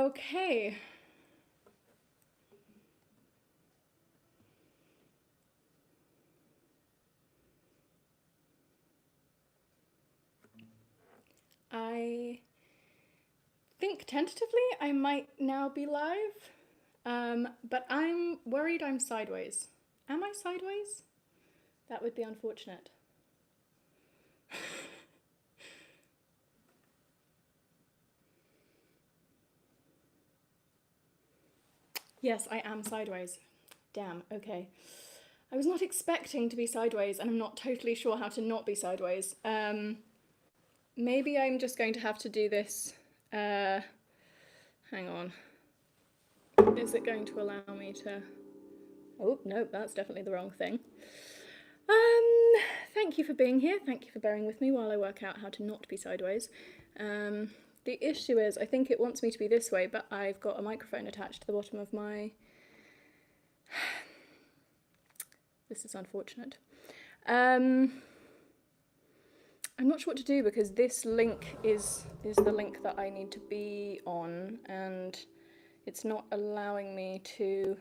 Okay. I think tentatively I might now be live, but I'm worried I'm sideways. Am I sideways? That would be unfortunate. Yes, I am sideways. Damn, okay. I was not expecting to be sideways, and I'm not totally sure how to not be sideways. Maybe I'm just going to have to do this. Hang on. Is it going to allow me to... Oh, no, that's definitely the wrong thing. Thank you for being here. Thank you for bearing with me while I work out how to not be sideways. The issue is, I think it wants me to be this way, but I've got a microphone attached to the bottom of my... This is unfortunate. I'm not sure what to do because this link is the link that I need to be on, and it's not allowing me to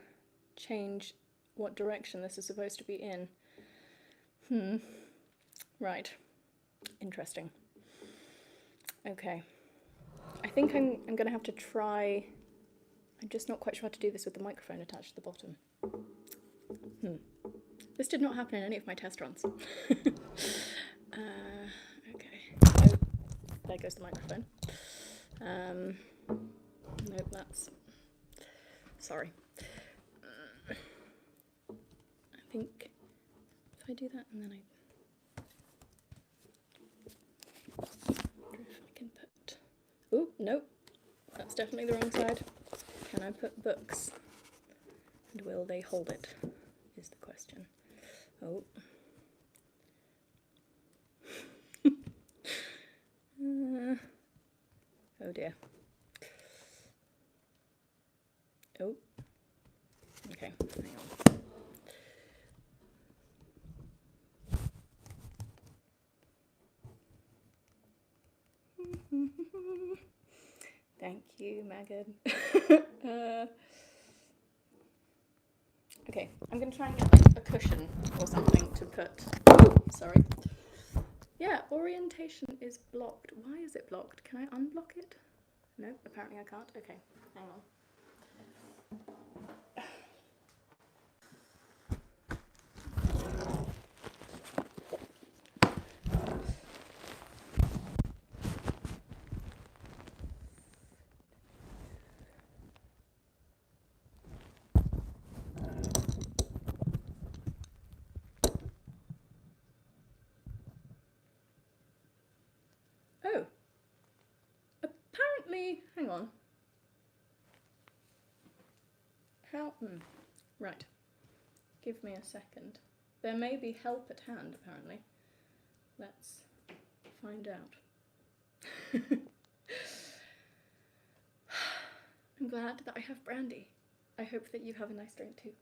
change what direction this is supposed to be in. Right. Interesting. Okay. I think I'm going to have to try... I'm just not quite sure how to do this with the microphone attached to the bottom. This did not happen in any of my test runs. Okay. Oh, there goes the microphone. Nope, that's... Sorry. I think if I do that and then I can put... Oh, nope. That's definitely the wrong side. Can I put books? And will they hold it? Is the question. Oh. Oh dear. Oh. Okay, hang on. Thank you, Megan. Okay, I'm going to try and get like a cushion or something to put... Oh, sorry. Yeah, orientation is blocked. Why is it blocked? Can I unblock it? No, apparently I can't. Okay, hang on. Oh. Apparently, hang on. How? Right. Give me a second. There may be help at hand, apparently. Let's find out. I'm glad that I have brandy. I hope that you have a nice drink too.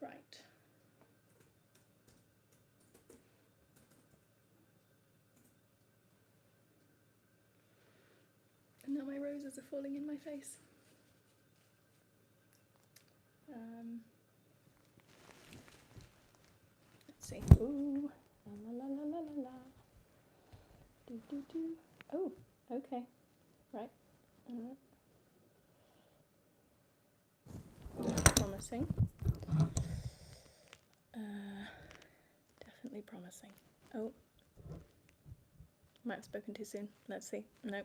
Right. And now my roses are falling in my face. Let's see. Ooh, la la la la la la. Do do do. Oh, okay. Right. Promising. Definitely promising. Oh. Might have spoken too soon. Let's see. No.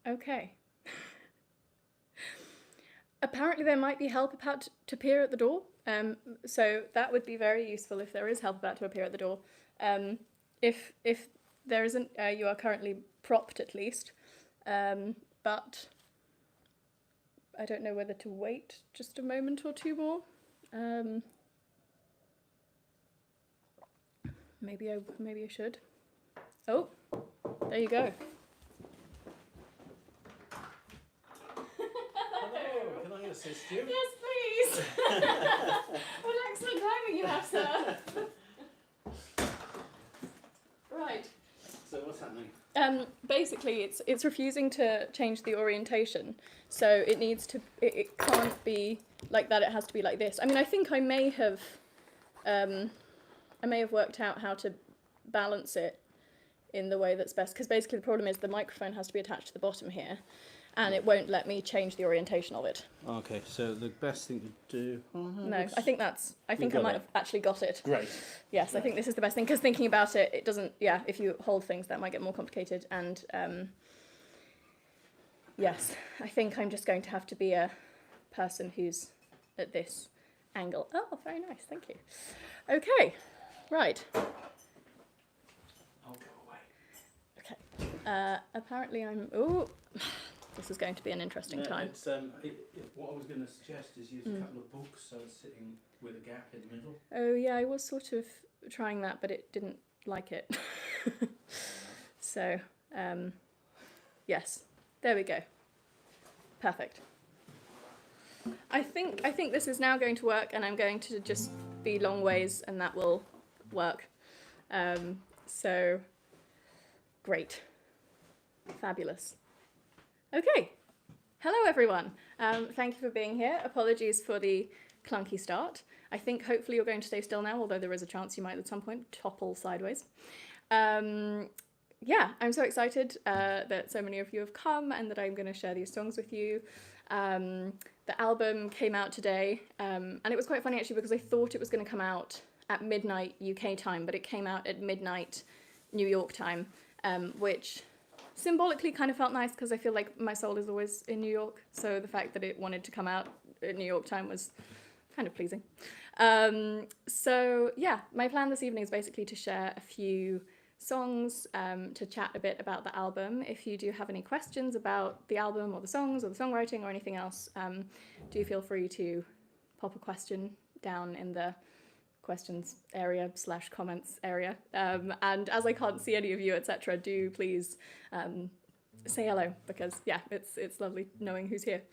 Okay. Apparently there might be help about to appear at the door. So that would be very useful if there is help about to appear at the door. If there isn't, you are currently propped at least. But I don't know whether to wait just a moment or two more. Maybe I should. Oh, there you go. Hello, can I assist you? Yes, please. What excellent timing. you have, sir. Right. So what's happening? Basically, it's refusing to change the orientation. So it needs to. It can't be like that. It has to be like this. I mean, I think I may have worked out how to balance it in the way that's best. Because basically, the problem is the microphone has to be attached to the bottom here, and it won't let me change the orientation of it. Okay, so the best thing to do... No, I think I might have actually got it. Great. Yes, I think this is the best thing, because thinking about it, it doesn't, if you hold things, that might get more complicated, and yes, I think I'm just going to have to be a person who's at this angle. Oh, very nice, thank you. Okay, right. I'll go away. Okay, apparently this is going to be an interesting time. It's, what I was going to suggest is use a couple of books so it's sitting with a gap in the middle. Oh yeah, I was sort of trying that, but it didn't like it. So, yes, there we go. Perfect. I think this is now going to work, and I'm going to just be long ways, and that will work. So, great. Fabulous. Okay. Hello, everyone. Thank you for being here. Apologies for the clunky start. I think hopefully you're going to stay still now, although there is a chance you might at some point topple sideways. Yeah, I'm so excited that so many of you have come and that I'm going to share these songs with you. The album came out today, and it was quite funny actually because I thought it was going to come out at midnight UK time, but it came out at midnight New York time, which symbolically kind of felt nice because I feel like my soul is always in New York, so the fact that it wanted to come out at New York time was kind of pleasing. So yeah, my plan this evening is basically to share a few songs, to chat a bit about the album. If you do have any questions about the album or the songs or the songwriting or anything else, do feel free to pop a question down in the questions area / comments area. And as I can't see any of you, etc., do please say hello, because yeah, it's lovely knowing who's here.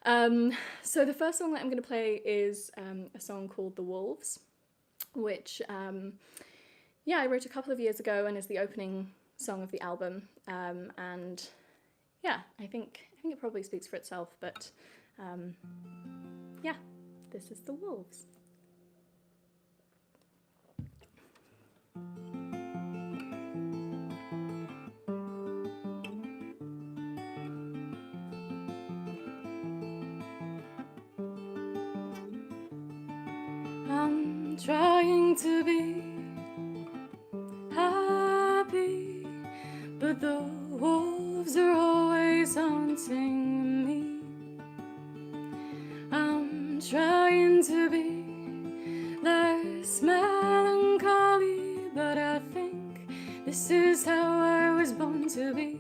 So the first song that I'm going to play is a song called The Wolves, which I wrote a couple of years ago and is the opening song of the album. And yeah, I think it probably speaks for itself, but yeah, this is The Wolves. I'm trying to be happy, but the wolves are always haunting me. I'm trying to be less melancholy, but I think this is how I was born to be.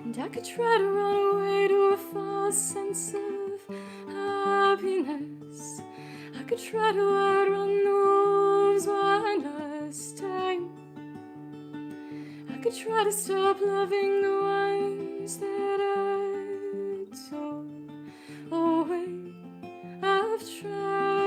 And I could try to run away to a false sense of happiness. I could try to outrun the wolves one last time. I could try to stop loving the ones that I tore away. I've tried.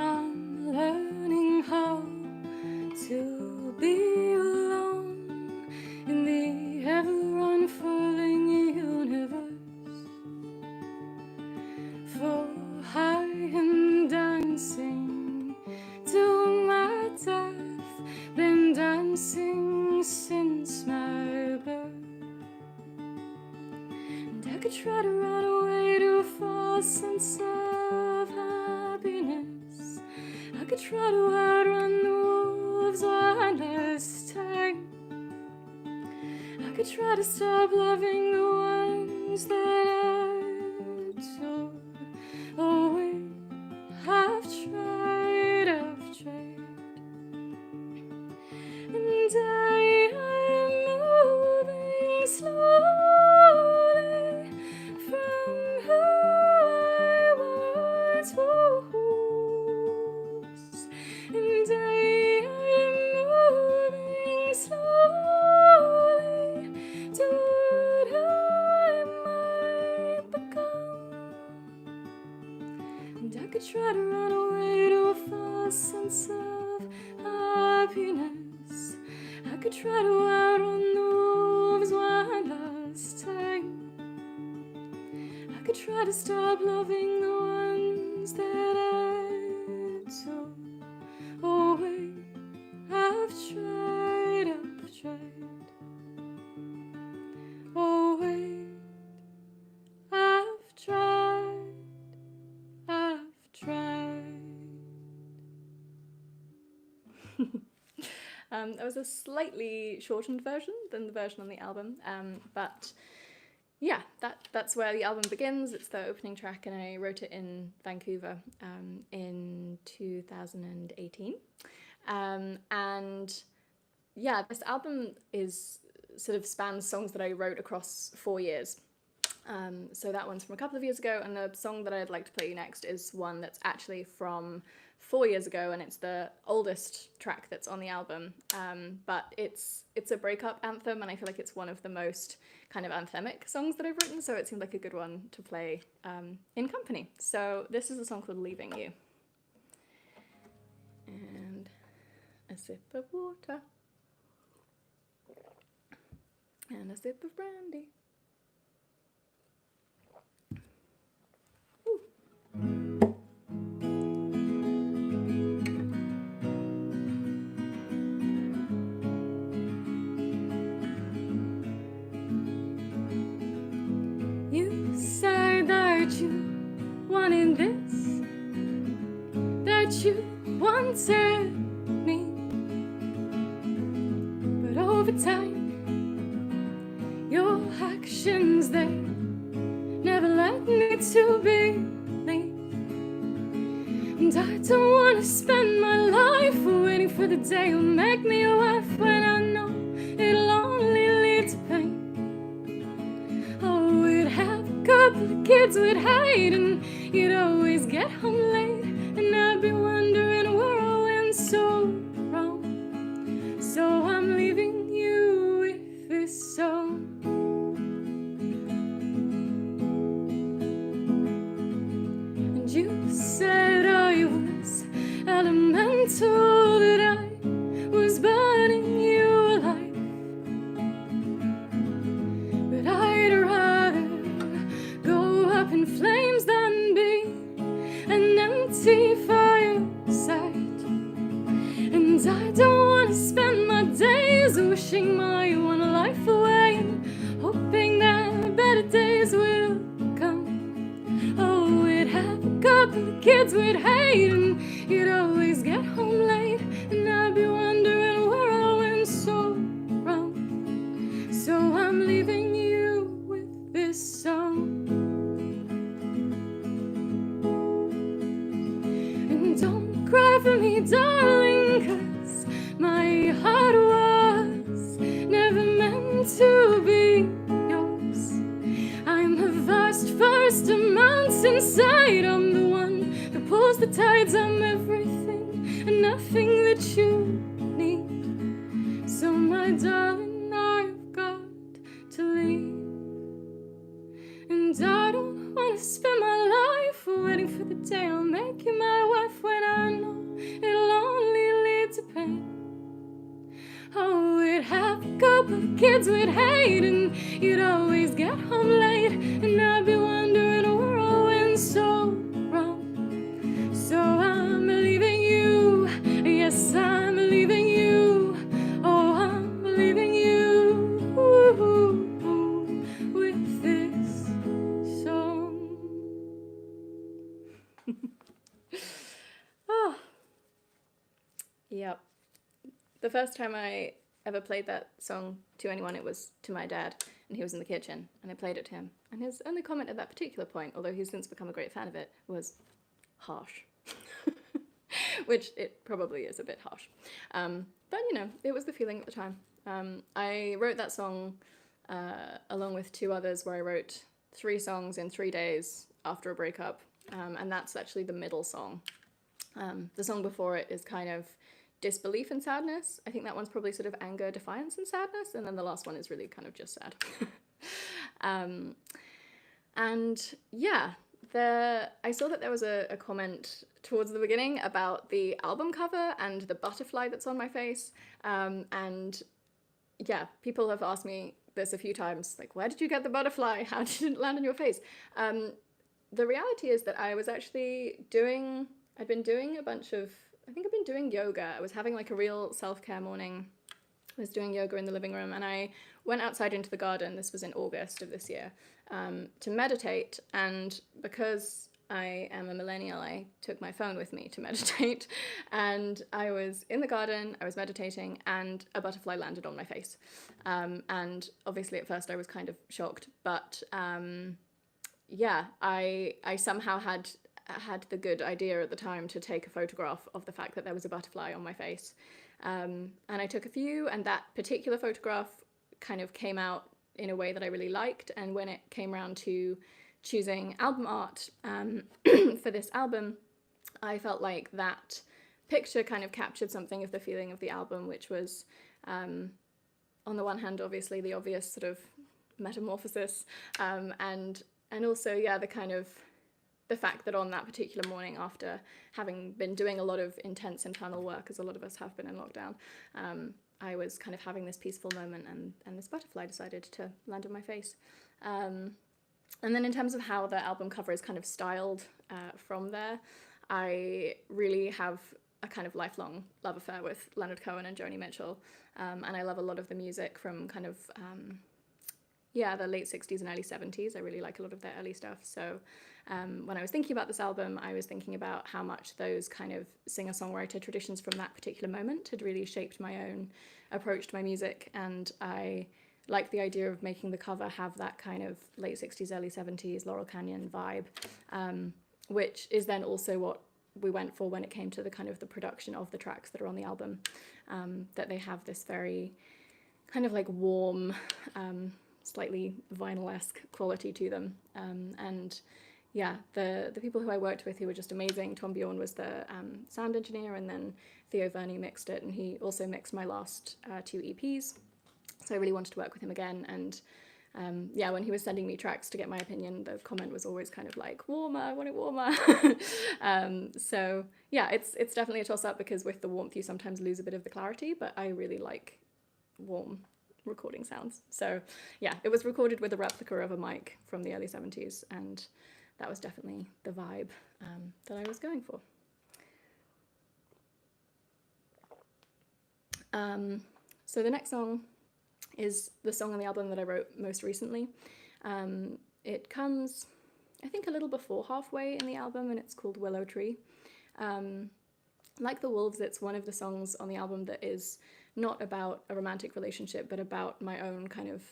I'm learning how to be alone in the ever-unfurling universe. For I am dancing to my death, been dancing since my birth. And I could try to run away to a false sense of happiness. I could try to outrun the wolves one last time. I could try to stop loving the ones that I tore away. I've tried. And I am moving slowly from home. could try to run away to a false sense of happiness. I could try to outrun the wolves one last time. I could try to stop loving the ones that I took away. I've tried. Oh wait, I've tried. That was a slightly shortened version than the version on the album, but yeah, that's where the album begins. It's the opening track, and I wrote it in Vancouver in 2018. And yeah, this album is sort of spans songs that I wrote across 4 years. So that one's from a couple of years ago, and the song that I'd like to play you next is one that's actually from 4 years ago, and it's the oldest track that's on the album. But it's a breakup anthem, and I feel like it's one of the most kind of anthemic songs that I've written, so it seemed like a good one to play in company. So this is a song called Leaving You. And a sip of water. And a sip of brandy. You said that you wanted this, that you wanted me, but over time your actions, they never led me to believe. And I don't want to spend my life waiting for the day you'll make me your wife, when I know it'll only lead to pain. Oh, we'd have a couple of kids we'd hate, and you'd always get home late, and I'd be wondering where I went so wrong. So I'm leaving you with this song. And you said I was elemental, that I was burning you alive, but I'd rather go up in flames than be an empty fireside. And I don't want to spend my days wishing my one life away and hoping that better days will come. Oh, we'd have a couple of kids we'd hate, and you'd always get home late, and I'd be wondering where I went so wrong. So I'm leaving you with this song. And don't cry for me, darling, 'cause my heart was never meant to be yours. I'm a first amount inside. I'm the one that pulls the tides. I'm everything and nothing that you need. So my darling, I've got to leave. And I don't want to spend my life waiting for the day I'll make you my wife, when I know it'll only lead to pain. Oh, we'd have a couple of kids we'd hate, and you'd always get home late, and I'd be wondering where I went so wrong. So I'm leaving you, yes, I'm leaving you. Oh, I'm leaving you with this song. Oh, yep. The first time I ever played that song to anyone, it was to my dad, and he was in the kitchen, and I played it to him. And his only comment at that particular point, although he's since become a great fan of it, was harsh. Which it probably is a bit harsh. But, you know, it was the feeling at the time. I wrote that song along with 2 others, where I wrote 3 songs in 3 days after a breakup, and that's actually the middle song. The song before it is kind of disbelief and sadness. I think that one's probably sort of anger, defiance, and sadness, and then the last one is really kind of just sad. And yeah, I saw that there was a comment towards the beginning about the album cover and the butterfly that's on my face. And yeah, people have asked me this a few times, like, where did you get the butterfly? How did it land on your face? The reality is that I was actually I'd been doing I've been doing yoga. I was having like a real self-care morning. I was doing yoga in the living room, and I went outside into the garden, this was in August of this year, to meditate. And because I am a millennial, I took my phone with me to meditate, and I was in the garden, I was meditating, and a butterfly landed on my face. And obviously at first I was kind of shocked, but yeah, I somehow had the good idea at the time to take a photograph of the fact that there was a butterfly on my face. And I took a few, and that particular photograph kind of came out in a way that I really liked. And when it came around to choosing album art for this album, I felt like that picture kind of captured something of the feeling of the album, which was, on the one hand, obviously the obvious sort of metamorphosis, and also, yeah, the fact that on that particular morning, after having been doing a lot of intense internal work, as a lot of us have been in lockdown, I was kind of having this peaceful moment, and this butterfly decided to land on my face. And then in terms of how the album cover is kind of styled from there, I really have a kind of lifelong love affair with Leonard Cohen and Joni Mitchell, and I love a lot of the music from kind of the late 60s and early 70s. I really like a lot of their early stuff. So when I was thinking about this album, I was thinking about how much those kind of singer-songwriter traditions from that particular moment had really shaped my own approach to my music. And I like the idea of making the cover have that kind of late 60s, early 70s Laurel Canyon vibe, which is then also what we went for when it came to the kind of the production of the tracks that are on the album, that they have this very kind of like warm, slightly vinyl-esque quality to them. And yeah, the people who I worked with who were just amazing. Tom Bjorn was the sound engineer, and then Theo Verney mixed it, and he also mixed my last 2 EPs. So I really wanted to work with him again. And when he was sending me tracks to get my opinion, the comment was always kind of like, warmer, I want it warmer. So yeah, it's definitely a toss-up, because with the warmth you sometimes lose a bit of the clarity, but I really like warm recording sounds. So yeah, it was recorded with a replica of a mic from the early 70s, and that was definitely the vibe that I was going for. So the next song is the song on the album that I wrote most recently. It comes, I think, a little before halfway in the album, and it's called Willow Tree. Like The Wolves, it's one of the songs on the album that is not about a romantic relationship, but about my own kind of,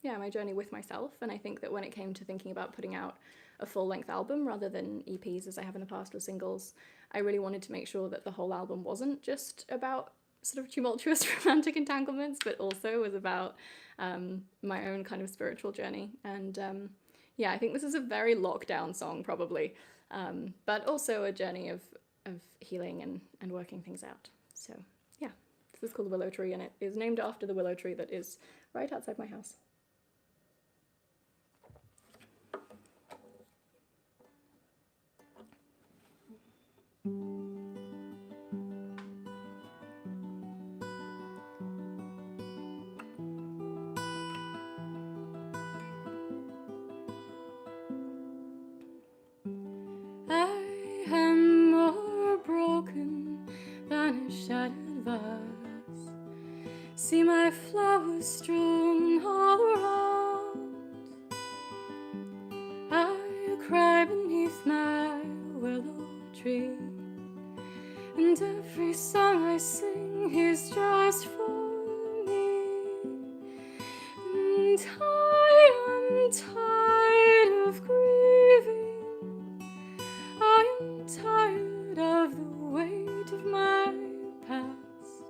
my journey with myself. And I think that when it came to thinking about putting out a full-length album rather than EPs, as I have in the past with singles, I really wanted to make sure that the whole album wasn't just about sort of tumultuous romantic entanglements, but also was about my own kind of spiritual journey. And I think this is a very lockdown song, probably, but also a journey of healing and working things out. So yeah, this is called Willow Tree, and it is named after the willow tree that is right outside my house. I am more broken than a shattered vase. See my flowers strewn all around. I cry beneath my willow tree, and every song I sing is just for me. And I am tired of grieving. I am tired of the weight of my past.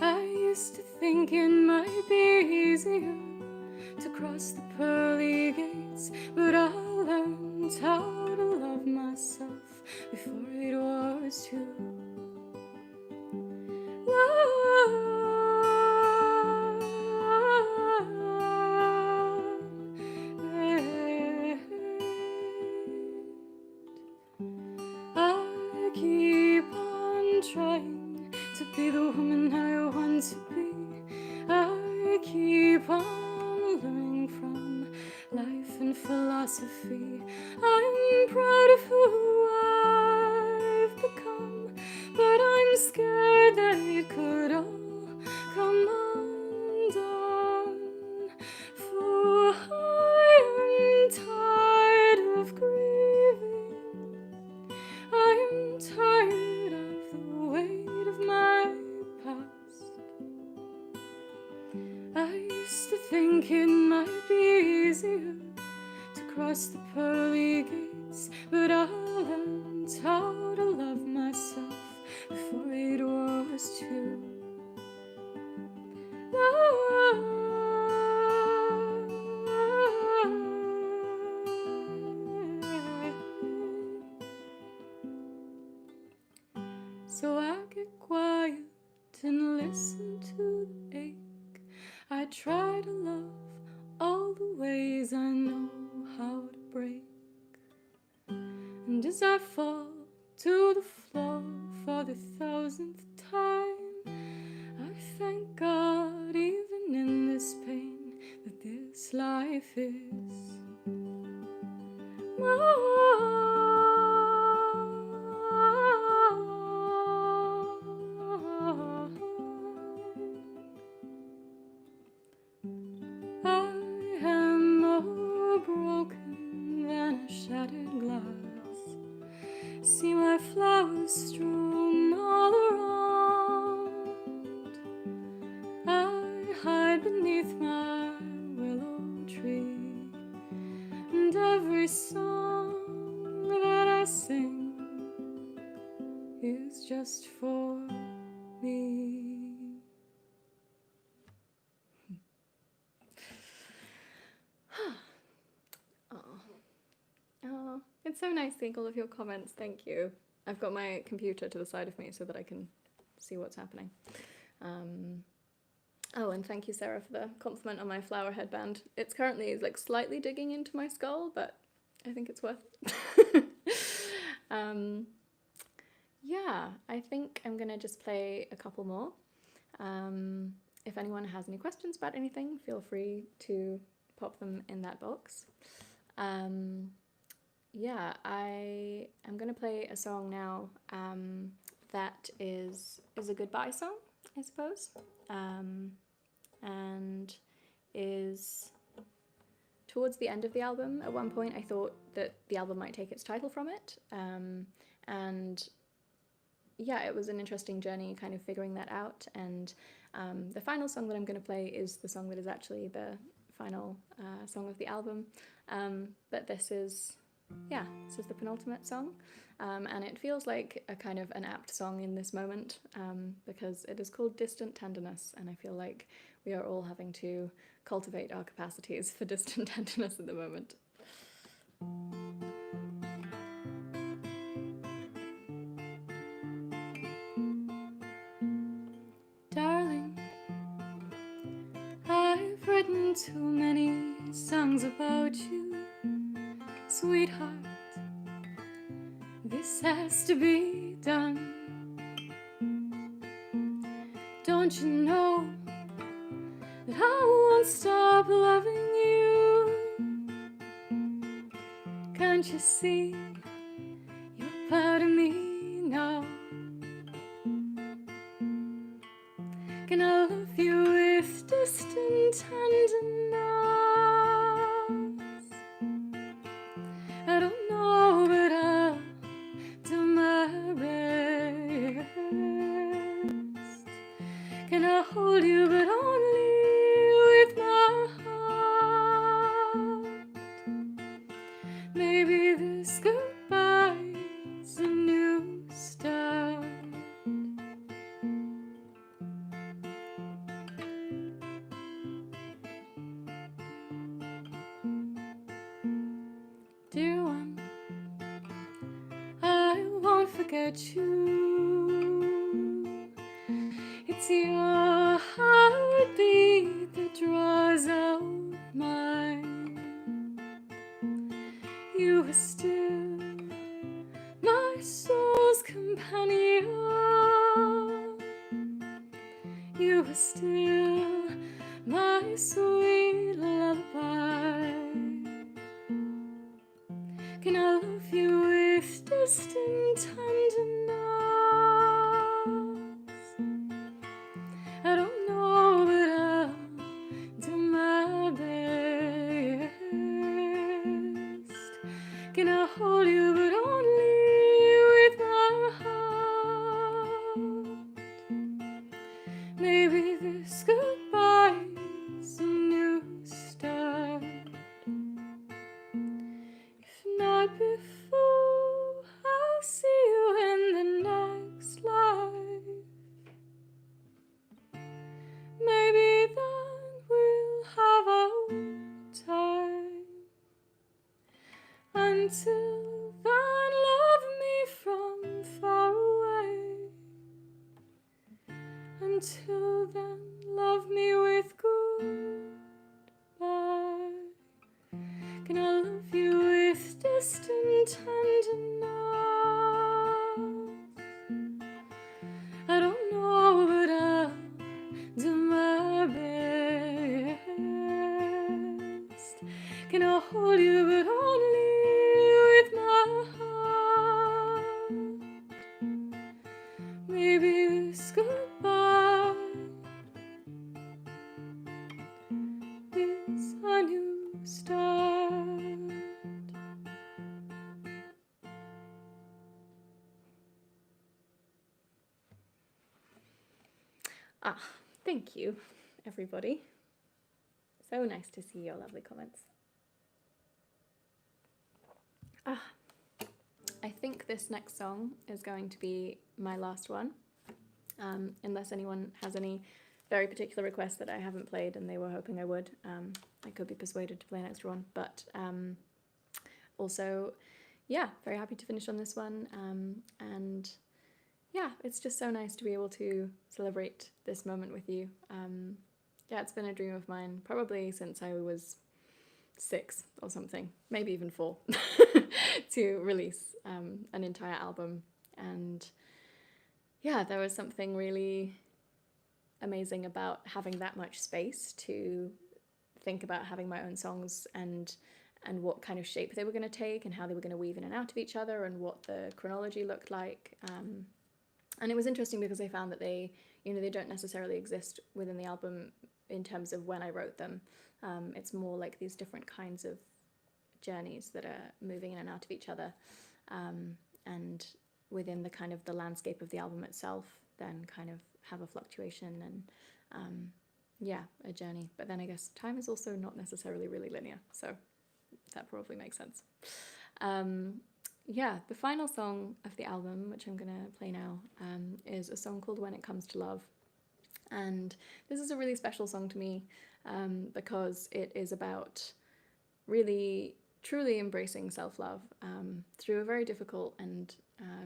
I used to think it might be easier to cross the pearly gates, but I learned how to love myself before it was too late. philosophy. I'm proud of who I've become, but I'm scared that it could all come undone. For I am tired of grieving. I am tired of the weight of my past. I used to think it might be easier to cross the pearly gates, but I learned how to love myself before it was too late. So I get quiet and listen to the ache. I try to love all the ways I know how to break. And as I fall to the floor for the 1000th time, I thank God, even in this pain, that this life is mine. I am more broken than a shattered glass. See my flowers strewn all around. I hide beneath my willow tree, and every song that I sing is just for me. Oh, it's so nice seeing all of your comments. Thank you. I've got my computer to the side of me so that I can see what's happening. Oh, and thank you, Sarah, for the compliment on my flower headband. It's currently like slightly digging into my skull, but I think it's worth it. Yeah, I think I'm gonna just play a couple more. If anyone has any questions about anything, feel free to pop them in that box. Yeah, I am going to play a song now that is a goodbye song, I suppose, and is towards the end of the album. At one point I thought that the album might take its title from it, and yeah, it was an interesting journey kind of figuring that out, and the final song that I'm going to play is the song that is actually the final song of the album, but this is the penultimate song, and it feels like a kind of an apt song in this moment, because it is called Distant Tenderness, and I feel like we are all having to cultivate our capacities for distant tenderness at the moment. Darling, I've written too many songs about you. Sweetheart, this has to be done. Don't you know that I won't stop loving you? Can't you see you're part of me now? Can I love you with distant tenderness? I don't know, but I'll do my best. Can I hold you, but only with my heart? Maybe this goodbye's a new start. Dear one, I won't forget you. It's your heartbeat that draws out mine. You are still my soul's companion. You are still my sweet lullaby. Until then, love me from far away. Until then, love me with goodbye. Can I love you with distant tenderness? I don't know, but I'll do my best. Can I hold you, but only with my heart? Maybe this goodbye is a new start. Thank you, everybody. So nice to see your lovely comments. I think this next song is going to be my last one, unless anyone has any very particular requests that I haven't played and they were hoping I would. I could be persuaded to play an extra one, but also, yeah, very happy to finish on this one. And yeah, it's just so nice to be able to celebrate this moment with you. Yeah, it's been a dream of mine probably since I was 6 or something, maybe even 4, to release an entire album. And yeah, there was something really amazing about having that much space to think about having my own songs and what kind of shape they were going to take and how they were going to weave in and out of each other and what the chronology looked like. And it was interesting because I found that they don't necessarily exist within the album in terms of when I wrote them. It's more like these different kinds of journeys that are moving in and out of each other. And within the kind of the landscape of the album itself, then kind of have a fluctuation and yeah, a journey. But then I guess time is also not necessarily really linear, so that probably makes sense. Yeah, the final song of the album, which I'm gonna play now, is a song called When It Comes to Love. And this is a really special song to me because it is about really, truly embracing self-love through a very difficult and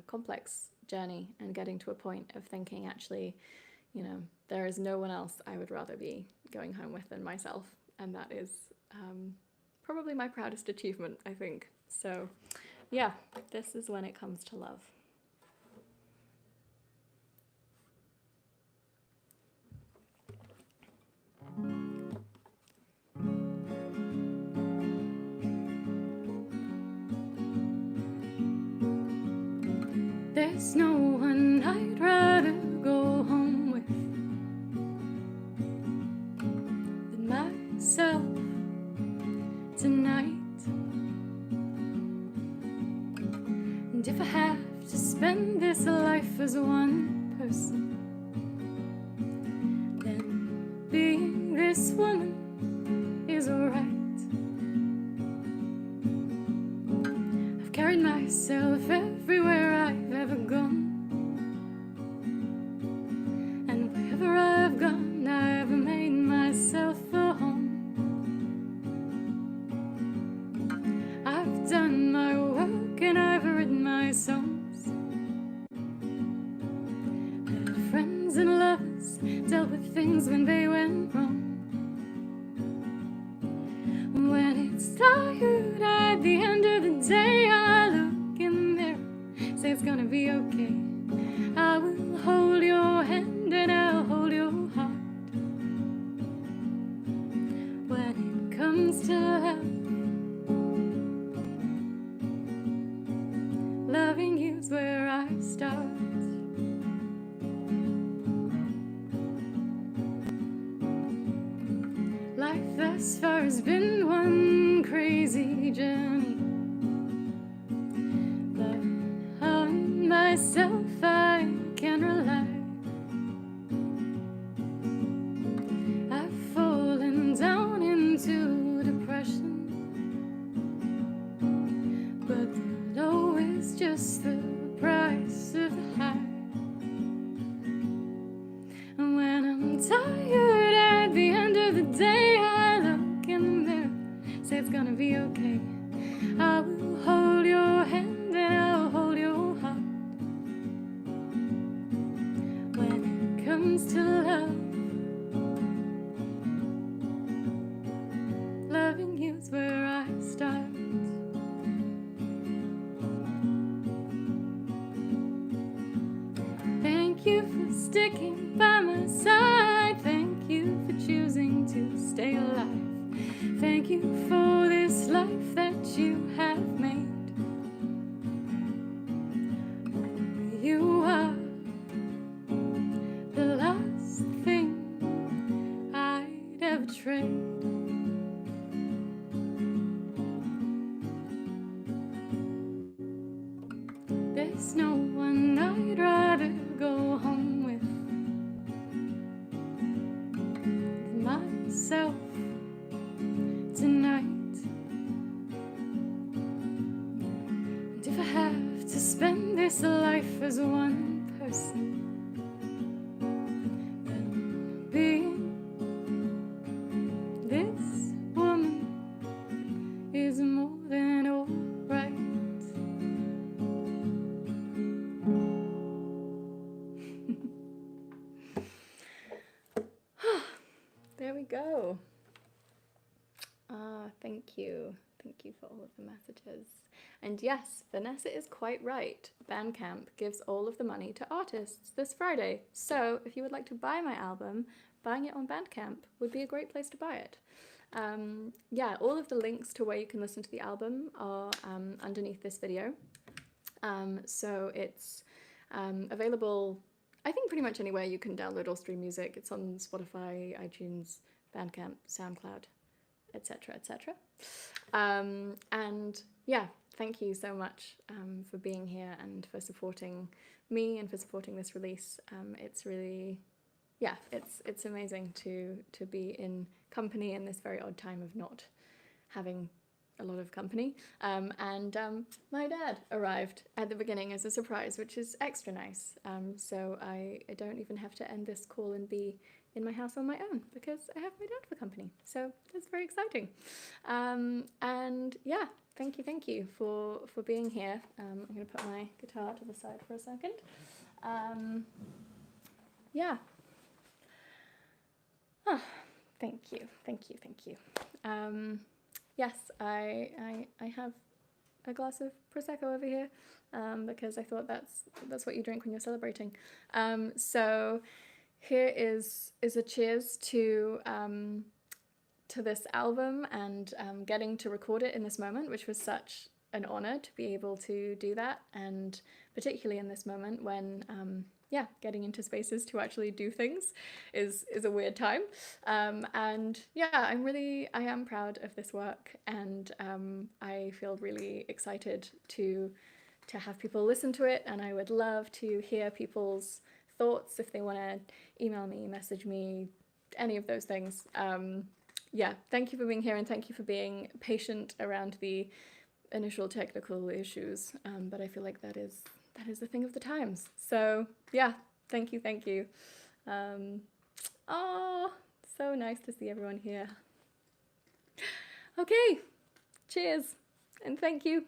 complex journey and getting to a point of thinking, actually, there is no one else I would rather be going home with than myself. And that is probably my proudest achievement, I think. So yeah, this is When It Comes to Love. There's no one I'd rather go home with than myself tonight. And if I have to spend this life as one person, then being this woman is alright. I've carried myself everywhere I've ever gone, and wherever I've gone, I've made myself a home. I've done my work and I've written my songs. Had friends and lovers, dealt with things when they went wrong. When it's tired at the end of the day, I look in the mirror, say it's gonna be okay. I will hold your hand and I'll hold your heart. When it comes to love, loving you's where I start. Life thus far has been one crazy journey, but on myself I can rely. I've fallen down into depression, but the low is just the price of the high. And when I'm tired at the end of the day, I look in the mirror, say it's gonna be okay. I will hold your hand and I'll hold your heart. When it comes to love, loving you's where I start. Thank you for sticking by my side. Thank you for choosing to stay alive. Thank you for this life that you have made. You are the last thing I'd ever trade. There's no one I'd rather go home with than myself tonight. And if I have to spend this life as one person, then being this woman is more than alright. There we go. Thank you. Thank you for all of the messages. And yes, Vanessa is quite right. Bandcamp gives all of the money to artists this Friday. So if you would like to buy my album, buying it on Bandcamp would be a great place to buy it. Yeah, all of the links to where you can listen to the album are underneath this video. So it's available, I think, pretty much anywhere you can download or stream music. It's on Spotify, iTunes, Bandcamp, SoundCloud, etc., etc. And yeah, thank you so much for being here and for supporting me and for supporting this release. It's really, yeah, it's amazing to be in company in this very odd time of not having a lot of company. And my dad arrived at the beginning as a surprise, which is extra nice. So I don't even have to end this call and be in my house on my own because I have my dad for company. So that's very exciting. And yeah, thank you for being here. I'm going to put my guitar to the side for a second. Yeah. Oh, thank you. Yes, I have a glass of Prosecco over here because I thought that's what you drink when you're celebrating. So here is a cheers to this album and getting to record it in this moment, which was such an honor to be able to do that, and particularly in this moment when yeah, getting into spaces to actually do things is a weird time. And yeah, I am proud of this work, and I feel really excited to have people listen to it, and I would love to hear people's thoughts if they want to email me, message me, any of those things. Yeah, thank you for being here, and thank you for being patient around the initial technical issues, but I feel like that is the thing of the times. So yeah, thank you. Oh, so nice to see everyone here. Okay, cheers, and thank you.